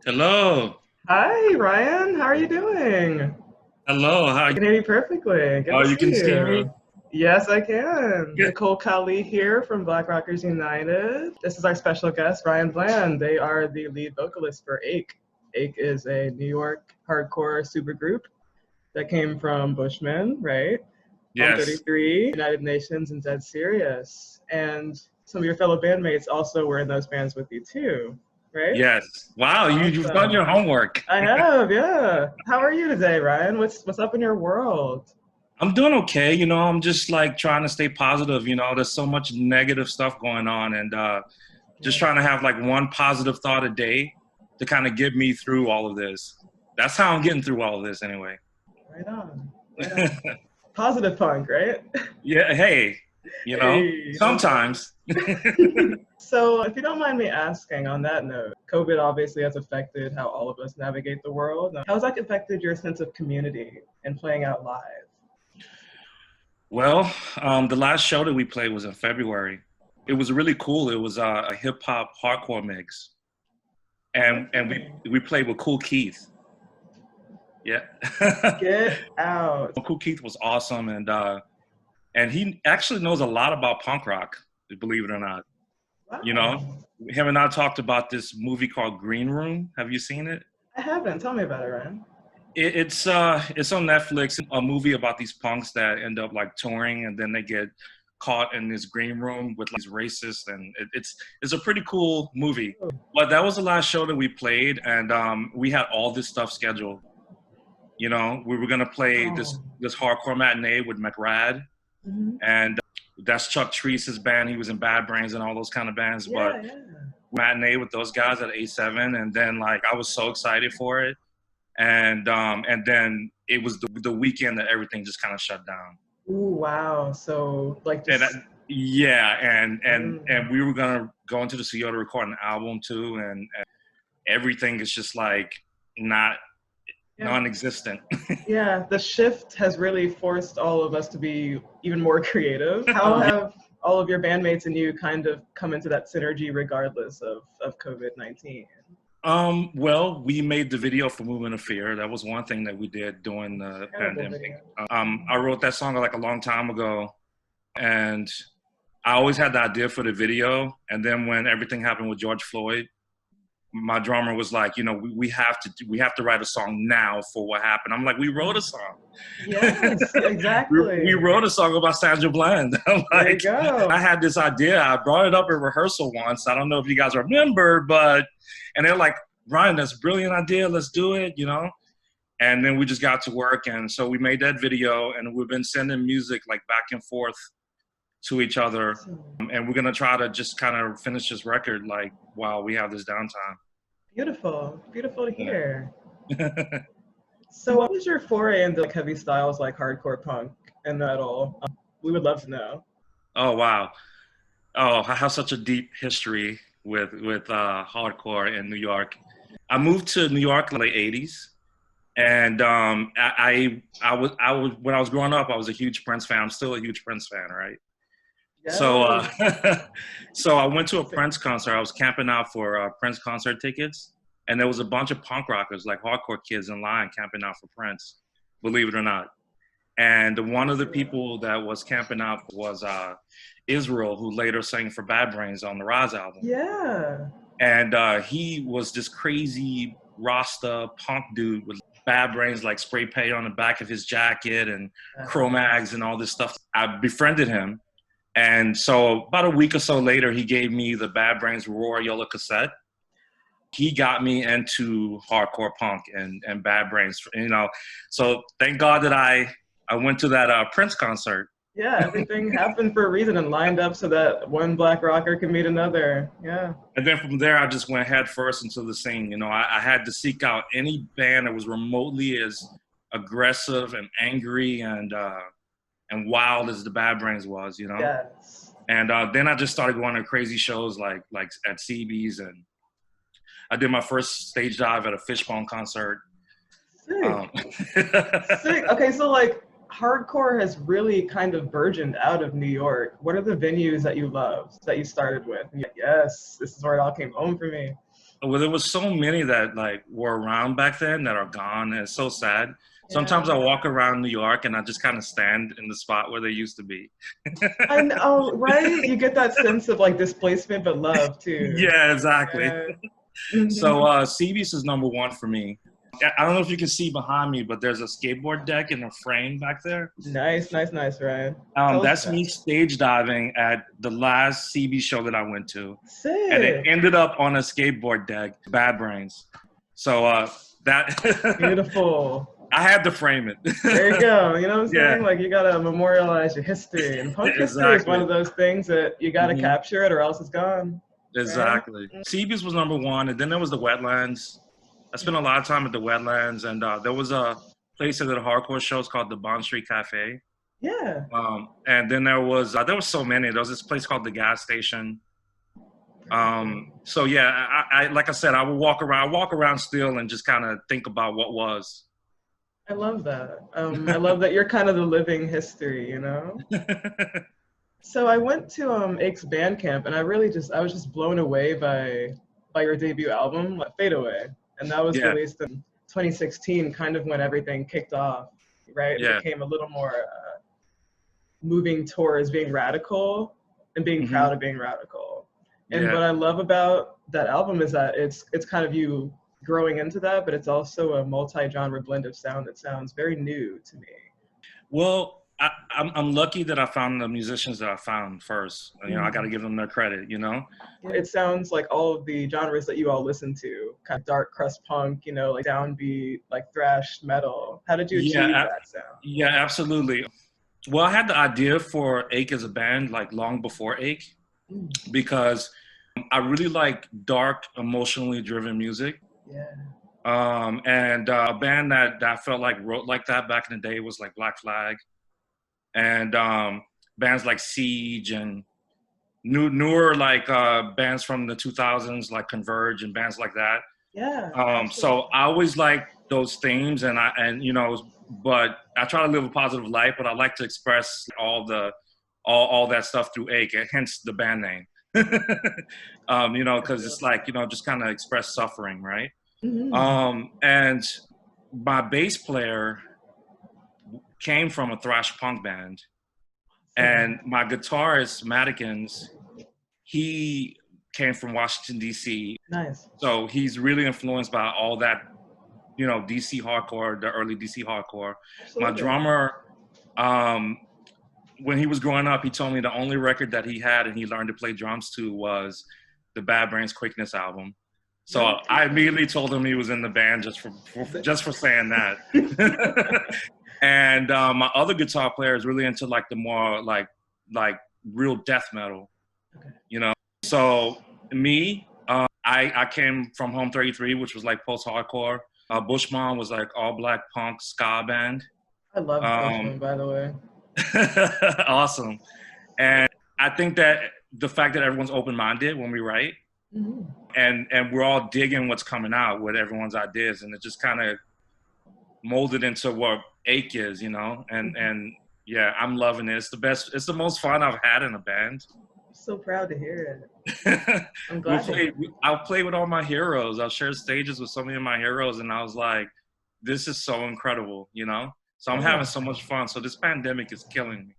Hello. Hi, Ryan. How are you doing? Hello. I can hear you perfectly. Good Oh, to you can see see me? you. Yes, I can. Good. Nicole here from Black Rockers United. This is our special guest, Ryan Bland. They are the lead vocalist for Ache. Ache is a New York hardcore supergroup that came from Bushman, right? On Yes. 33, United Nations, and Dead Serious. And some of your fellow bandmates also were in those bands with you too, right? Yes. Wow, you've done your Awesome. homework. I have, yeah. How are you today, Ryan? What's up in your world? I'm doing okay. I'm just like trying to stay positive. There's so much negative stuff going on, and just Yeah, trying to have like one positive thought a day to kind of get me through all of this. That's how I'm getting through all of this anyway. right on, right on. Positive punk, right? Yeah, hey, Hey, how's sometimes. that? So, if you don't mind me asking, on that note, COVID obviously has affected how all of us navigate the world. How has that affected your sense of community and playing out live? Well, the last show that we played was in February. It was really cool. It was a hip hop hardcore mix, and we Okay. we played with Cool Keith. Yeah, Get out. Cool Keith was awesome, and he actually knows a lot about punk rock. Believe it or not, you know, Wow. him and I talked about this movie called Green Room. Have you seen it? I haven't. Tell me about it, Ryan. It's on Netflix. A movie about these punks that end up like touring, and then they get caught in this green room with like, these racists, and it's a pretty cool movie. But that was the last show that we played, and we had all this stuff scheduled. We were gonna play this Wow. this hardcore matinee with McRad, Mhm. and that's Chuck Treece's band. He was in Bad Brains and all those kind of bands. But Yeah, yeah. matinee with those guys at A7, and then like I was so excited for it, and then it was the weekend that everything just kind of shut down. Ooh, wow. So, like, And just. yeah, and Mm. we were gonna go into the studio to record an album too, and everything is just like not Yeah. non-existent. Yeah, the shift has really forced all of us to be even more creative. How Yeah. have all of your bandmates and you kind of come into that synergy regardless of COVID-19? Well, we made the video for Movement of Fear. That was one thing that we did during the Terrible pandemic. video. I wrote that song like a long time ago, and I always had the idea for the video. And then when everything happened with George Floyd, my drummer was like, we have to write a song now for what happened. I'm like, we wrote a song. Yes, we exactly. wrote a song about Sandra Bland. I'm There you like, go. I had this idea. I brought it up at rehearsal once. I don't know if you guys remember, and they're like, Ryan, that's a brilliant idea. Let's do it. And then we just got to work. And so we made that video, and we've been sending music like back and forth to each other. Awesome. And we're going to try to just kind of finish this record like while we have this downtime. Beautiful. Beautiful to Yeah. hear. So, what was your foray into like heavy styles like hardcore punk and metal? We would love to know. Oh, wow. Oh, I have such a deep history with hardcore in New York. I moved to New York in the late '80s, and I was when I was growing up, I was a huge Prince fan. I'm still a huge Prince fan, right? So Yes. so I went to a Prince concert. I was camping out for Prince concert tickets, and there was a bunch of punk rockers, like hardcore kids, in line camping out for Prince. Believe it or not. And one of the people that was camping out was Israel, who later sang for Bad Brains on the Rise album. Yeah. And he was this crazy Rasta punk dude with Bad Brains, like spray paint on the back of his jacket and Cro-Mags and all this stuff. I befriended him. And so about a week or so later, he gave me the Bad Brains Roar Yola cassette. He got me into hardcore punk and Bad Brains, So thank God that I went to that Prince concert. Yeah, everything happened for a reason and lined up so that one black rocker can meet another. Yeah. And then from there, I just went head first into the scene. I had to seek out any band that was remotely as aggressive and angry and wild as the Bad Brains was. Yes. And then I just started going to crazy shows like at CB's, and I did my first stage dive at a Fishbone concert. Sick. Um, Sick. Okay, so like hardcore has really kind of burgeoned out of New York. What are the venues that you love that you started with? And you're like, yes, this is where it all came home for me. Well, there was so many that like were around back then that are gone, and it's so sad. Yeah. Sometimes I walk around New York and I just kind of stand in the spot where they used to be. I know, right? You get that sense of like displacement but love too. Yeah, exactly. Yeah. So CB's is number one for me. I don't know if you can see behind me, but there's a skateboard deck in a frame back there. Nice, Ryan. Tell us That's about me it. stage diving at the last CB show that I went to. And it Sick. ended up on a skateboard deck, Bad Brains. So that Beautiful. I had to frame it. There you go. You know what I'm Yeah. saying? Like you gotta memorialize your history. And punk history is Exactly. one of those things that you gotta capture it or else it's gone. Exactly. CB's was number one, and then there was the Wetlands. I spent a lot of time at the Wetlands, and there was a place that did hardcore shows called the Bond Street Cafe. Yeah. And then there was so many. There was this place called the Gas Station. So yeah, I like I said, I would walk around still and just kind of think about what was. I love that. I love that you're kind of the living history, you know? So I went to Ake's Bandcamp, and I was just blown away by your debut album, like Fade Away. And that was released in 2016, kind of when everything kicked off, right? Yeah. It became a little more moving towards being radical and being proud of being radical. And what I love about that album is that it's kind of you growing into that, but it's also a multi-genre blend of sound that sounds very new to me. Well, I'm lucky that I found the musicians that I found first. You know, I got to give them their credit, you know? It sounds like all of the genres that you all listen to, kind of dark crust punk, you know, like downbeat, like thrash metal. How did you achieve that sound? Yeah, absolutely. Well, I had the idea for Ake as a band like long before Ake because I really like dark, emotionally driven music. Yeah. And a band that I felt like wrote like that back in the day was like Black Flag. And bands like Siege and newer like bands from the 2000s like Converge and bands like that. Yeah. So I always like those themes, and you know, but I try to live a positive life, but I like to express all that stuff through Ake, hence the band name. You know, because it's like, you know, just kind of express suffering, right? And my bass player came from a thrash punk band, and my guitarist Madikins, he came from Washington D.C. Nice. So he's really influenced by all that, you know, DC hardcore, the early DC hardcore. Absolutely. My drummer, when he was growing up, he told me the only record that he had and he learned to play drums to was the Bad Brains Quickness album. So I immediately told him he was in the band just for saying that. And my other guitar player is really into like the more like real death metal, you know. So me, I came from Home 33, which was like post-hardcore. Bushmon was like all-black punk ska band. I love Bushmon, by the way. Awesome. And I think that the fact that everyone's open-minded when we write, and we're all digging what's coming out with everyone's ideas, and it just kind of molded into what Ake is, you know, and yeah, I'm loving it. It's the best. It's the most fun I've had in a band. I'm so proud to hear it. I'm glad. I'll play with all my heroes. I'll share stages with so many of my heroes, and I was like, this is so incredible, you know? So I'm having so much fun. So this pandemic is killing me.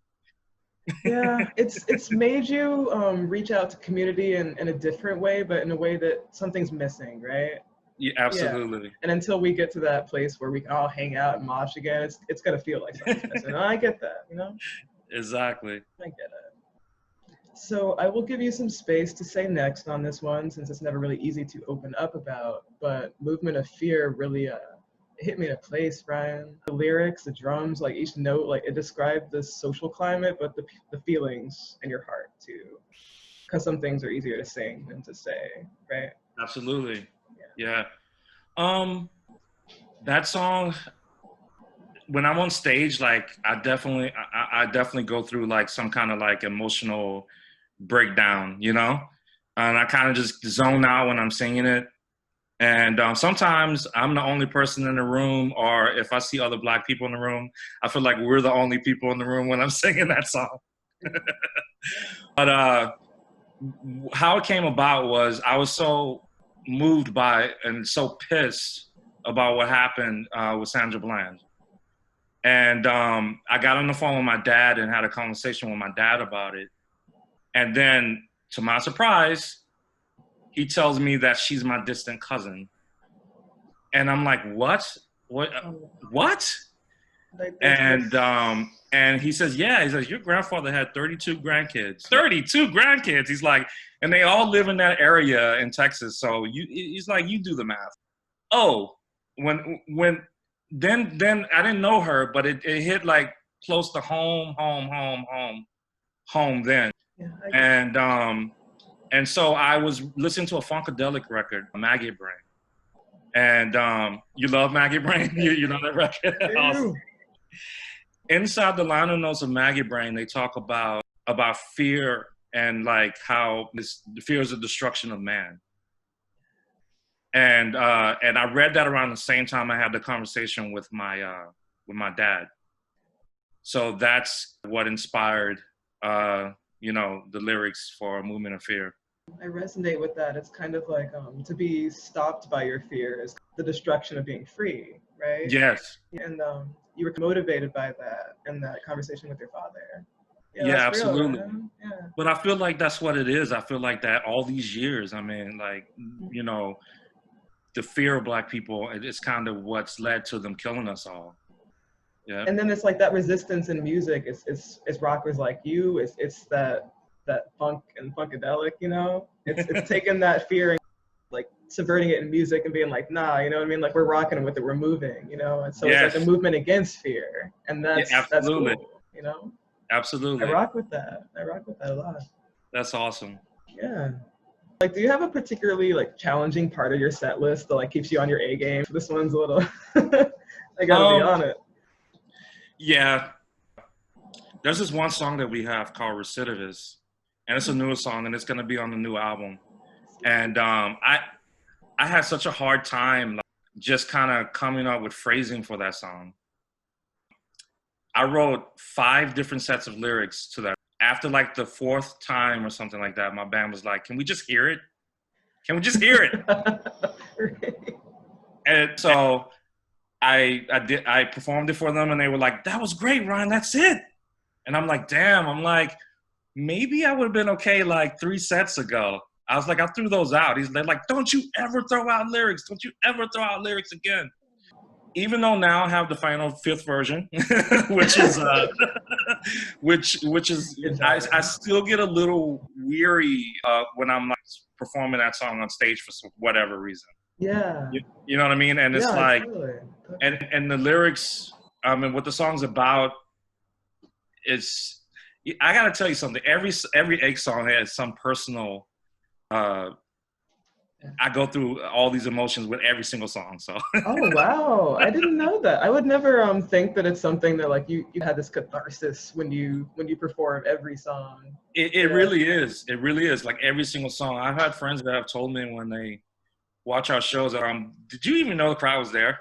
Yeah, it's made you reach out to community in a different way, but in a way that something's missing, right? Yeah, absolutely. Yeah. And until we get to that place where we can all hang out and mosh again, it's gonna feel like something's missing. And I get that, you know? Exactly. I get it. So I will give you some space to say next on this one, since it's never really easy to open up about, but Movement of Fear really hit me in a place, Ryan. The lyrics, the drums, like each note, like it described the social climate, but the feelings in your heart too. Because some things are easier to sing than to say, right? Absolutely. Yeah. That song, when I'm on stage, like I definitely go through like some kind of like emotional breakdown, you know? And I kind of just zone out when I'm singing it. And sometimes I'm the only person in the room, or if I see other Black people in the room, I feel like we're the only people in the room when I'm singing that song. But how it came about was I was so moved by and so pissed about what happened with Sandra Bland. And I got on the phone with my dad and had a conversation with my dad about it. And then, to my surprise, he tells me that she's my distant cousin. And I'm like, what? What? And he says, yeah. He says, your grandfather had 32 grandkids. 32 grandkids. He's like, and they all live in that area in Texas. So he's like, you do the math. Oh, then I didn't know her, but it hit like close to home then. Yeah, and so I was listening to a Funkadelic record, Maggot Brain. And you love Maggot Brain? you know that record? Awesome. Inside the liner notes of Maggot Brain, they talk about fear and like how the fear is the destruction of man. And I read that around the same time I had the conversation with my dad. So that's what inspired the lyrics for A Movement of Fear. I resonate with that. It's kind of like to be stopped by your fear is the destruction of being free, right? Yes. And you were motivated by that in that conversation with your father. Yeah, absolutely. Real, yeah. But I feel like that's what it is. I feel like that all these years, I mean, like, the fear of Black people, it's kind of what's led to them killing us all. Yeah. And then it's like that resistance in music. It's rockers like you. It's that funk and funkadelic. It's taking that fear and like subverting it in music and being like, nah, you know what I mean? Like we're rocking with it, we're moving, And so it's like a movement against fear, and that's cool, Absolutely. I rock with that a lot. That's awesome. Yeah. Like, do you have a particularly like challenging part of your set list that like keeps you on your A game? This one's a little, I gotta be on it. Yeah. There's this one song that we have called Recidivist, and it's a newer song, and it's gonna be on the new album. And I had such a hard time just kind of coming up with phrasing for that song. I wrote 5 different sets of lyrics to that. After like the 4th time or something like that, my band was like, can we just hear it? Can we just hear it? And so I performed it for them, and they were like, that was great, Ryan, that's it. And I'm like, damn, maybe I would have been okay like 3 sets ago. I was like, I threw those out. They're like, don't you ever throw out lyrics. Don't you ever throw out lyrics again. Even though now I have the final 5th version, which is, I still get a little weary when I'm like performing that song on stage for whatever reason. Yeah. You know what I mean? And it's like, totally. and the lyrics, and what the song's about, I gotta tell you something. Every Ache song has some personal. I go through all these emotions with every single song. So. Oh wow! I didn't know that. I would never think that it's something that like you had this catharsis when you perform every song. It really is. It really is. Like every single song. I've had friends that have told me when they watch our shows that did you even know the crowd was there?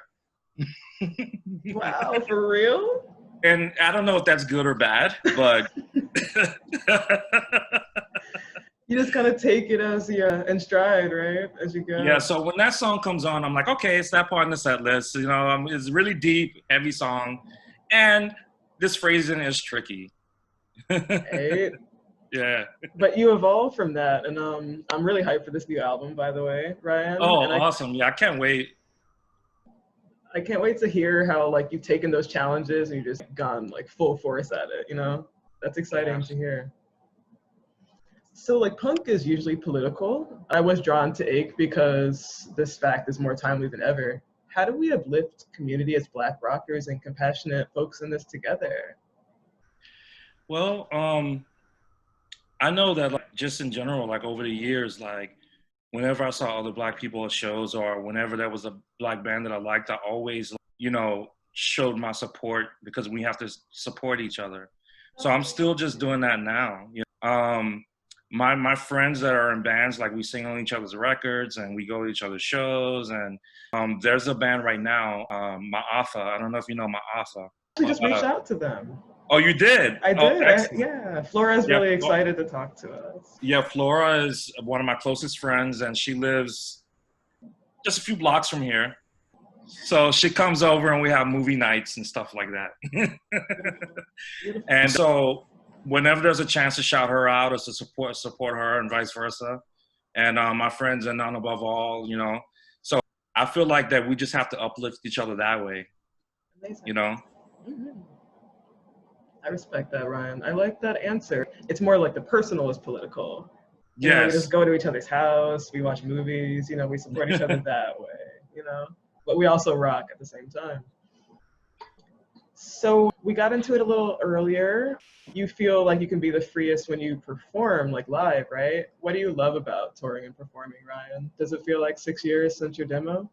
Wow, for real? And I don't know if that's good or bad, but. You just kind of take it as in stride, right? As you go. Yeah, so when that song comes on, I'm like, okay, it's that part in the set list. It's a really deep, heavy song. And this phrasing is tricky. Right? Yeah. But you evolved from that. And I'm really hyped for this new album, by the way, Ryan. Oh, awesome. Yeah, I can't wait. I can't wait to hear how like you've taken those challenges and you've just gone like full force at it, That's exciting to hear. So like punk is usually political. I was drawn to Ache because this fact is more timely than ever. How do we uplift community as Black rockers and compassionate folks in this together? Well, I know that like, just in general, like over the years, like whenever I saw other Black people at shows or whenever there was a Black band that I liked, I always, showed my support because we have to support each other. So I'm still just doing that now. My friends that are in bands, like we sing on each other's records and we go to each other's shows. And there's a band right now, Ma'afa. I don't know if you know Ma'afa. We just reached out to them. Oh, you did? I did. Yeah. Flora's really excited to talk to us. Yeah, Flora is one of my closest friends, and she lives just a few blocks from here. So she comes over and we have movie nights and stuff like that. And so whenever there's a chance to shout her out or to support her and vice versa, and my friends are none above all, you know. So I feel like that we just have to uplift each other that way, Amazing. you know. Mm-hmm. I respect that, Ryan. I like that answer. It's more like the personal is political. You know, we just go to each other's house, we watch movies, you know, we support each other that way, you know. But we also rock at the same time. So we got into it a little earlier. You feel like you can be the freest when you perform, like live, right? What do you love about touring and performing, Ryan? Does it feel like 6 years since your demo?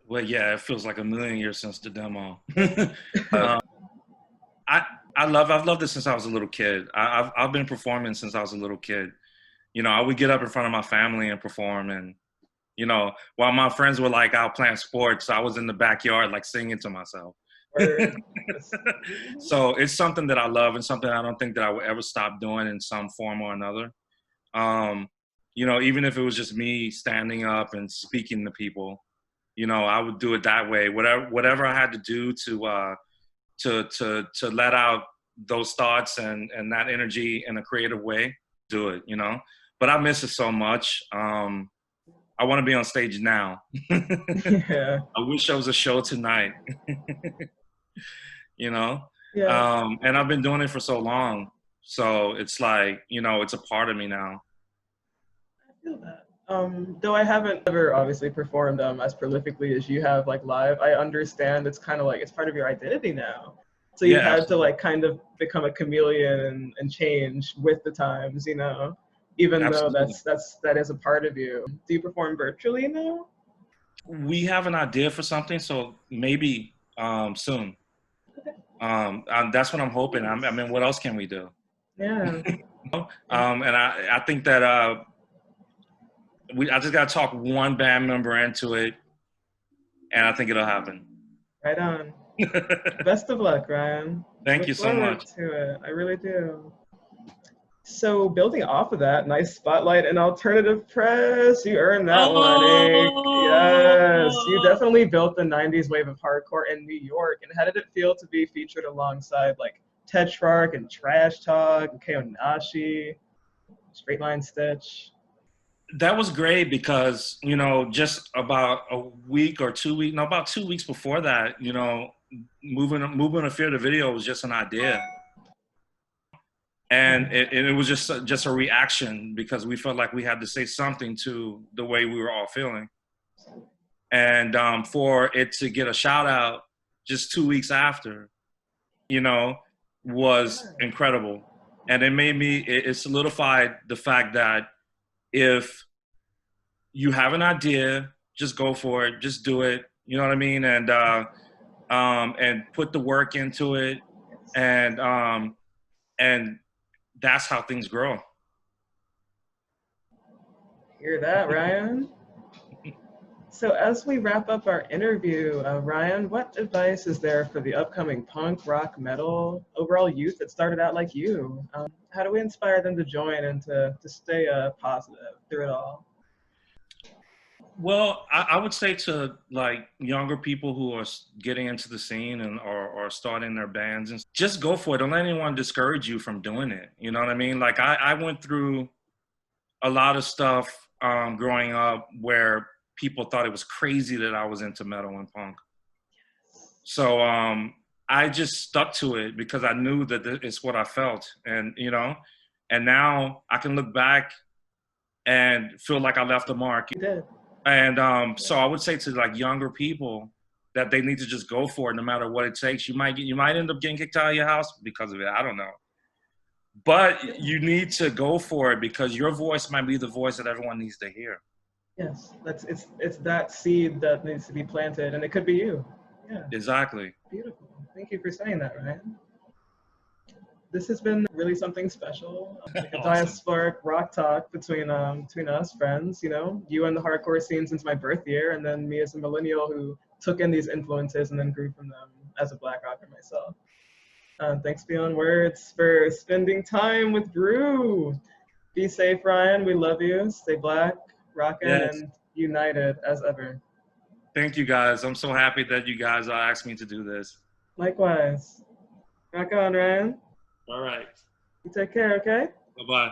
Well, yeah, it feels like a million years since the demo. I've loved it since I was a little kid. I've been performing since I was a little kid. You know, I would get up in front of my family and perform, and you know, while my friends were like out playing sports, I was in the backyard like singing to myself. So it's something that I love and something I don't think that I would ever stop doing in some form or another. You know, even if it was just me standing up and speaking to people, you know, I would do it that way. Whatever I had to do to let out those thoughts and that energy in a creative way, do it, you know. But I miss it so much. I want to be on stage now. Yeah. I wish there was a show tonight. You know? Yeah. And I've been doing it for so long. So it's like, you know, it's a part of me now. I feel that. Though I haven't ever obviously performed as prolifically as you have, like live, I understand it's kind of like it's part of your identity now. So you've had to like kind of become a chameleon and change with the times, you know, even though that is a part of you. Do you perform virtually now? We have an idea for something, so maybe soon. That's what I'm hoping. I mean, what else can we do? Yeah. And I think that I just got to talk one band member into it, and I think it'll happen. Right on. Best of luck, Ryan. Thank you so much. To it. I really do. So building off of that, nice spotlight and alternative press. You earned that one, Ike. Yes, you definitely built the 90s wave of hardcore in New York. And how did it feel to be featured alongside like Tetrarch and Trash Talk and Keonashi, Straight Line Stitch? That was great because, you know, just about a week or 2 weeks, no, about 2 weeks before that, you know, moving to Fear the video was just an idea. And it was just a reaction because we felt like we had to say something to the way we were all feeling. And for it to get a shout out just 2 weeks after, you know, was incredible. And it solidified the fact that if you have an idea, just go for it, just do it. You know what I mean? And put the work into it, and that's how things grow. Hear that, Ryan? So as we wrap up our interview, Ryan, what advice is there for the upcoming punk, rock, metal, overall youth that started out like you? How do we inspire them to join and to stay positive through it all? Well, I would say to like younger people who are getting into the scene and or starting their bands, and just go for it. Don't let anyone discourage you from doing it. You know what I mean? Like I went through a lot of stuff growing up where people thought it was crazy that I was into metal and punk. So I just stuck to it because I knew that it's what I felt, and you know, and now I can look back and feel like I left a mark. You did. And so I would say to like younger people that they need to just go for it, no matter what it takes. You might end up getting kicked out of your house because of it. I don't know, but you need to go for it because your voice might be the voice that everyone needs to hear. Yes, it's that seed that needs to be planted, and it could be you. Yeah. Exactly. Beautiful. Thank you for saying that, Ryan. This has been really something special, like a diasporic rock talk between us friends, you know, you and the hardcore scene since my birth year, and then me as a millennial who took in these influences and then grew from them as a Black rocker myself. Thanks beyond words for spending time with Brew. Be safe, Ryan. We love you. Stay Black, rockin', yes. And united as ever. Thank you guys. I'm so happy that you guys asked me to do this. Likewise. Rock on, Ryan. All right. You take care, okay? Bye-bye.